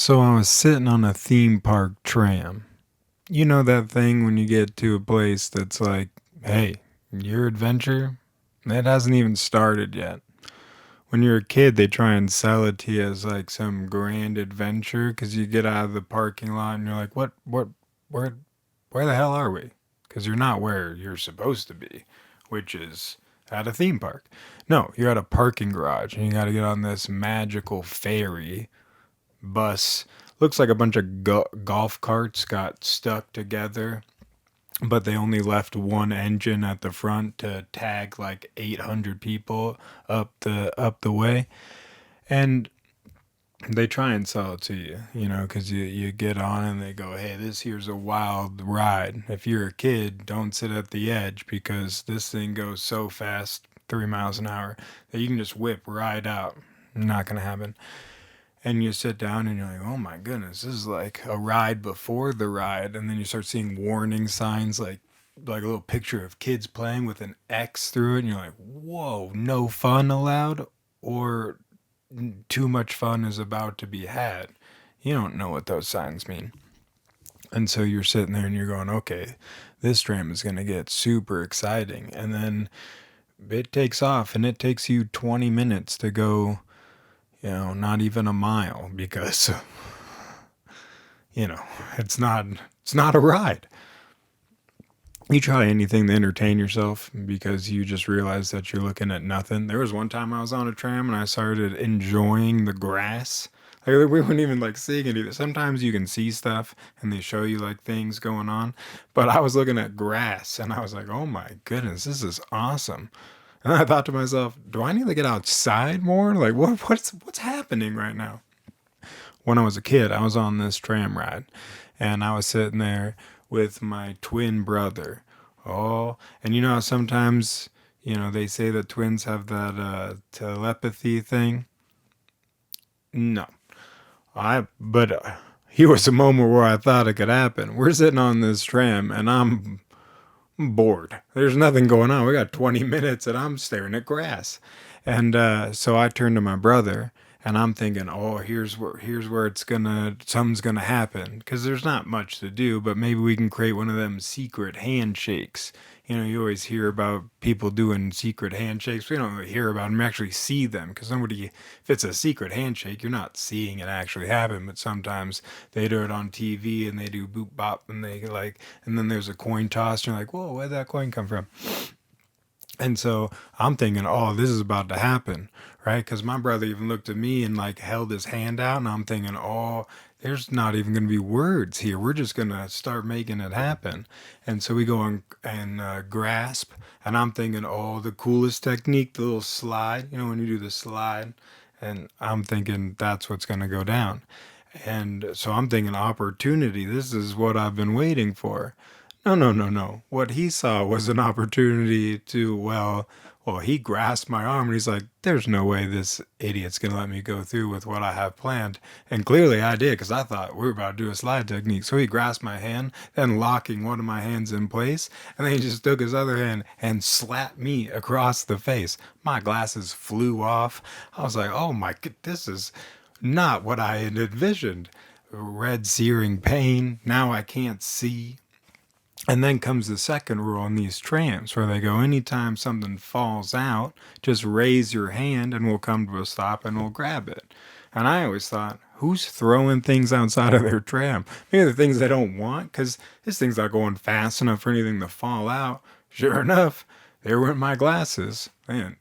So I was sitting on a theme park tram. You know that thing when you get to a place that's like, hey, your adventure, it hasn't even started yet. When you're a kid, they try and sell it to you as like some grand adventure because you get out of the parking lot and you're like, where, where the hell are we? Because you're not where you're supposed to be, which is at a theme park. No, you're at a parking garage and you got to get on this magical ferry bus. Looks like a bunch of golf carts got stuck together, but they only left one engine at the front to tag like 800 people up the way. And they try and sell it to you, because you get on and they go, hey, this here's a wild ride. If you're a kid, don't sit at the edge because this thing goes so fast, 3 miles an hour, that you can just whip right out. Not going to happen. And you sit down and you're like, oh my goodness, this is like a ride before the ride. And then you start seeing warning signs like a little picture of kids playing with an X through it. And you're like, whoa, no fun allowed, or too much fun is about to be had. You don't know what those signs mean. And so you're sitting there and you're going, okay, this tram is going to get super exciting. And then it takes off and it takes you 20 minutes to go, not even a mile because you know, it's not a ride. You try anything to entertain yourself because you just realize that you're looking at nothing. There was one time I was on a tram and I started enjoying the grass. Like we weren't even like seeing it either. Sometimes you can see stuff and they show you like things going on, but I was looking at grass and I was like, "Oh my goodness, this is awesome." And I thought to myself, "Do I need to get outside more? Like what's happening right now?" When I was a kid, I was on this tram ride and I was sitting there with my twin brother. Oh, and you know how sometimes, they say that twins have that telepathy thing? No. But here was a moment where I thought it could happen. We're sitting on this tram and I'm bored. There's nothing going on. We got 20 minutes and I'm staring at grass. And so I turned to my brother and I'm thinking, oh, here's where something's gonna happen because there's not much to do, but maybe we can create one of them secret handshakes. You always hear about people doing secret handshakes. We don't really hear about them, we actually see them because if it's a secret handshake, you're not seeing it actually happen. But sometimes they do it on TV and they do boop bop and and then there's a coin toss. And you're like, whoa, where'd that coin come from? And so I'm thinking, oh, this is about to happen, right? Because my brother even looked at me and like held his hand out, and I'm thinking, oh, there's not even going to be words here. We're just going to start making it happen. And so we go and grasp, and I'm thinking, oh, the coolest technique, the little slide, when you do the slide, and I'm thinking that's what's going to go down. And so I'm thinking opportunity. This is what I've been waiting for. No, no, no, no. What he saw was an opportunity to, well, he grasped my arm and he's like, there's no way this idiot's going to let me go through with what I have planned. And clearly I did because I thought we were about to do a slide technique. So he grasped my hand, then locking one of my hands in place. And then he just took his other hand and slapped me across the face. My glasses flew off. I was like, oh my God, this is not what I had envisioned. Red searing pain. Now I can't see. And then comes the second rule on these trams where they go, anytime something falls out, just raise your hand and we'll come to a stop and we'll grab it. And I always thought, who's throwing things outside of their tram? Maybe the things they don't want, because this thing's not going fast enough for anything to fall out. Sure enough, there went my glasses. And,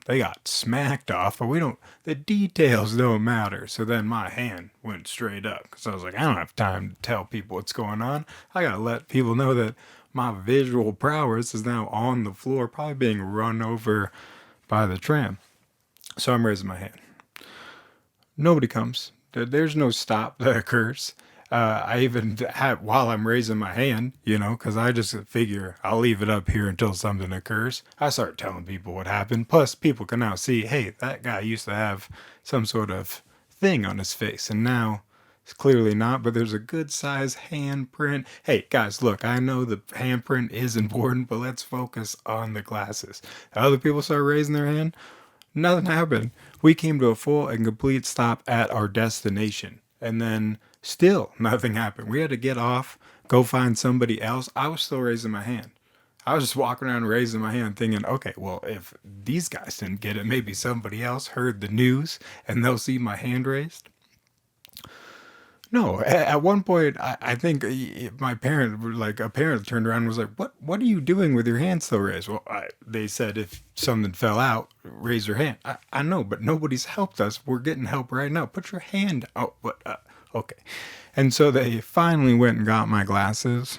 they got smacked off, but the details don't matter. So then my hand went straight up because I was like, I don't have time to tell people what's going on. I got to let people know that my visual prowess is now on the floor, probably being run over by the tram. So I'm raising my hand. Nobody comes. There's no stop that occurs. I even have, while I'm raising my hand, because I just figure I'll leave it up here until something occurs. I start telling people what happened. Plus, people can now see, hey, that guy used to have some sort of thing on his face, and now it's clearly not, but there's a good size handprint. Hey, guys, look, I know the handprint is important, but let's focus on the glasses. Other people start raising their hand. Nothing happened. We came to a full and complete stop at our destination. And then still nothing happened. We had to get off, go find somebody else. I was still raising my hand. I was just walking around raising my hand thinking, okay, well, if these guys didn't get it, maybe somebody else heard the news and they'll see my hand raised. No, at one point, I think my parent, like a parent turned around and was like, what are you doing with your hand still raised? Well, they said if something fell out, raise your hand. I know, but nobody's helped us. We're getting help right now. Put your hand out. But, okay. And so they finally went and got my glasses.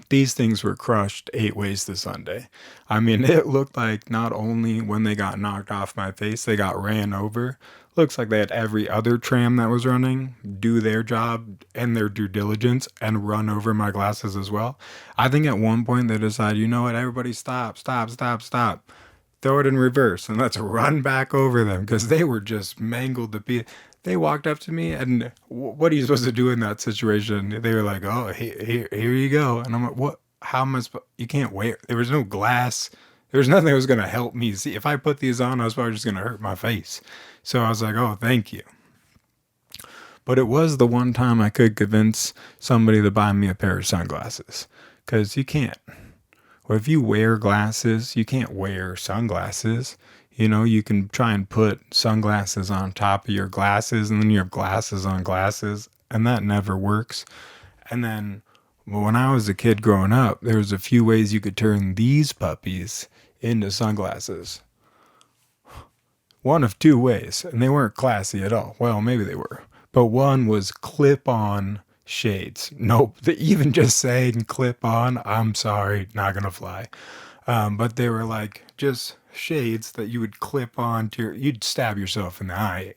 These things were crushed 8 ways to Sunday. I mean, it looked like not only when they got knocked off my face, they got ran over. Looks like they had every other tram that was running do their job and their due diligence and run over my glasses as well. I think at one point they decided, you know what, everybody stop, stop, stop, stop. Throw it in reverse and let's run back over them because they were just mangled to pieces. They walked up to me and what are you supposed to do in that situation? They were like, oh, here you go. And I'm like, what? How am I supposed? You can't wear. There was no glass. There was nothing that was going to help me see. If I put these on, I was probably just going to hurt my face. So I was like, oh, thank you. But it was the one time I could convince somebody to buy me a pair of sunglasses because you can't. Well, if you wear glasses, you can't wear sunglasses. You know, you can try and put sunglasses on top of your glasses and then you have glasses on glasses, and that never works. And then when I was a kid growing up, there was a few ways you could turn these puppies into sunglasses. One of two ways, and they weren't classy at all. Well, maybe they were. But one was clip-on shades. Nope, even just saying clip-on, I'm sorry, not gonna fly. But they were like just shades that you would clip on to you'd stab yourself in the eye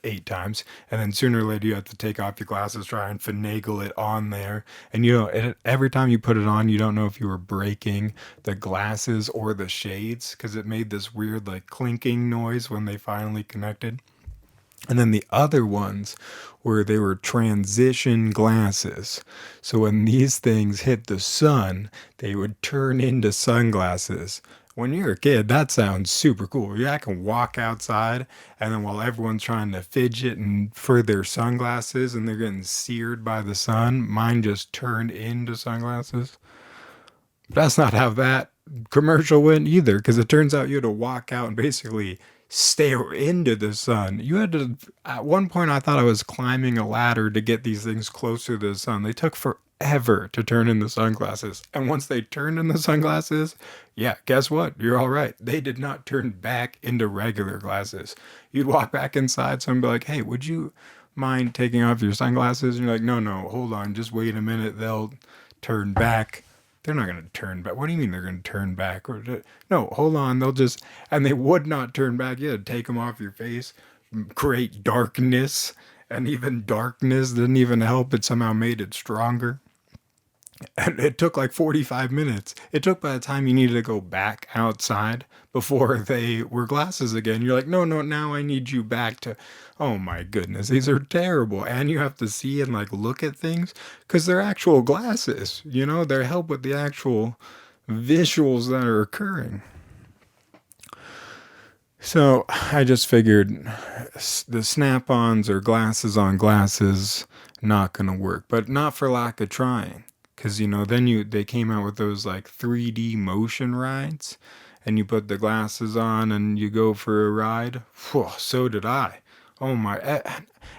8 times, and then sooner or later you have to take off your glasses, try and finagle it on there. And you know, every time you put it on, you don't know if you were breaking the glasses or the shades because it made this weird like clinking noise when they finally connected. And then the other ones were they were transition glasses. So when these things hit the sun, they would turn into sunglasses. When you're a kid, that sounds super cool. Yeah, I can walk outside, and then while everyone's trying to fidget and for their sunglasses and they're getting seared by the sun, mine just turned into sunglasses. But that's not how that commercial went either, because it turns out you had to walk out and basically stare into the sun. You had to, at one point, I thought I was climbing a ladder to get these things closer to the sun. They took forever to turn into sunglasses. And once they turned into sunglasses, yeah, guess what? You're all right. They did not turn back into regular glasses. You'd walk back inside, someone would be like, hey, would you mind taking off your sunglasses? And you're like, no, hold on, just wait a minute. They'll turn back. They're not going to turn back. What do you mean they're going to turn back? No, hold on. They'll just, and they would not turn back. You had to take them off your face, create darkness, and even darkness didn't even help. It somehow made it stronger. And it took like 45 minutes. It took by the time you needed to go back outside before they were glasses again. You're like, no, now I need you back to, oh my goodness, these are terrible. And you have to see and like look at things because they're actual glasses, you know, they help with the actual visuals that are occurring. So I just figured the snap-ons or glasses on glasses not gonna work, but not for lack of trying. Cause you know, then they came out with those like 3D motion rides, and you put the glasses on and you go for a ride. Whew, so did I. Oh my!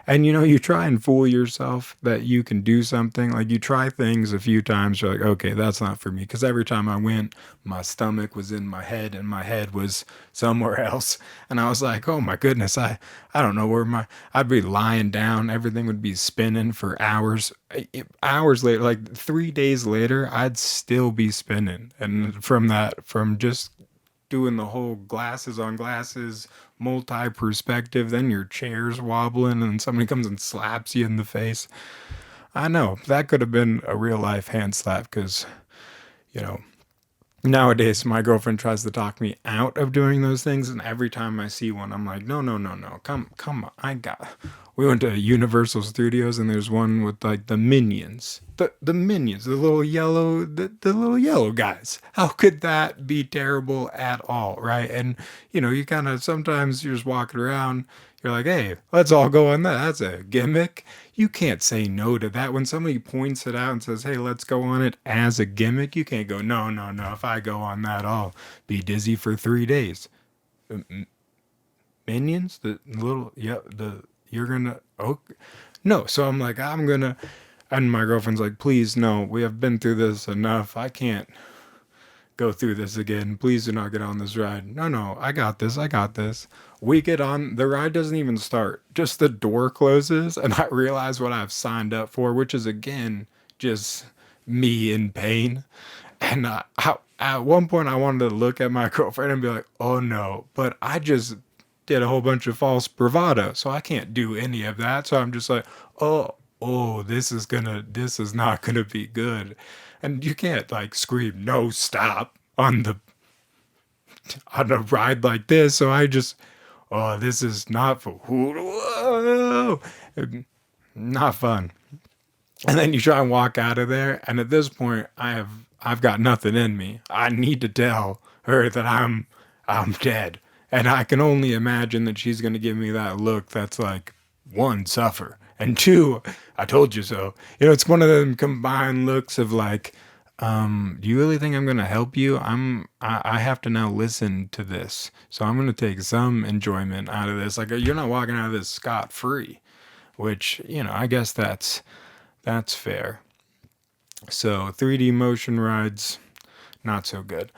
And you know, you try and fool yourself that you can do something. Like you try things a few times, you're like, okay, that's not for me. Because every time I went, my stomach was in my head, and my head was somewhere else. And I was like, oh my goodness, I don't know where I'd be lying down, everything would be spinning for hours. Hours later, like 3 days later, I'd still be spinning. And from just doing the whole glasses on glasses, multi-perspective, then your chair's wobbling and somebody comes and slaps you in the face. I know, that could have been a real life hand slap because, you know, nowadays my girlfriend tries to talk me out of doing those things, and every time I see one, I'm like, no, come on, we went to Universal Studios, and there's one with like the minions, the minions, the little yellow guys. How could that be terrible at all, right? And you know, you kind of sometimes you're just walking around, You're like, hey, let's all go on that. That's a gimmick. You can't say no to that. When somebody points it out and says, hey, let's go on it as a gimmick, you can't go, no, no, no. If I go on that, I'll be dizzy for 3 days. Minions? The little, yeah, you're gonna, okay. No. So I'm like, I'm gonna, and my girlfriend's like, please, no, we have been through this enough. I can't go through this again. Please do not get on this ride. No, no, I got this. I got this. We get on, the ride doesn't even start. Just the door closes, and I realize what I've signed up for, which is again just me in pain. And at one point, I wanted to look at my girlfriend and be like, oh no, but I just did a whole bunch of false bravado, so I can't do any of that. So I'm just like, oh, this is not gonna be good. And you can't like scream, no, stop on a ride like this. So I just, oh, this is not for whoa, not fun. And then you try and walk out of there, and at this point, I've got nothing in me. I need to tell her that I'm dead, and I can only imagine that she's gonna give me that look that's like, one, suffer, and two, I told you so. It's one of them combined looks of like, do you really think I'm gonna help you? I have to now listen to this, so I'm gonna take some enjoyment out of this. Like, you're not walking out of this scot free, which I guess that's fair. So 3D motion rides, not so good.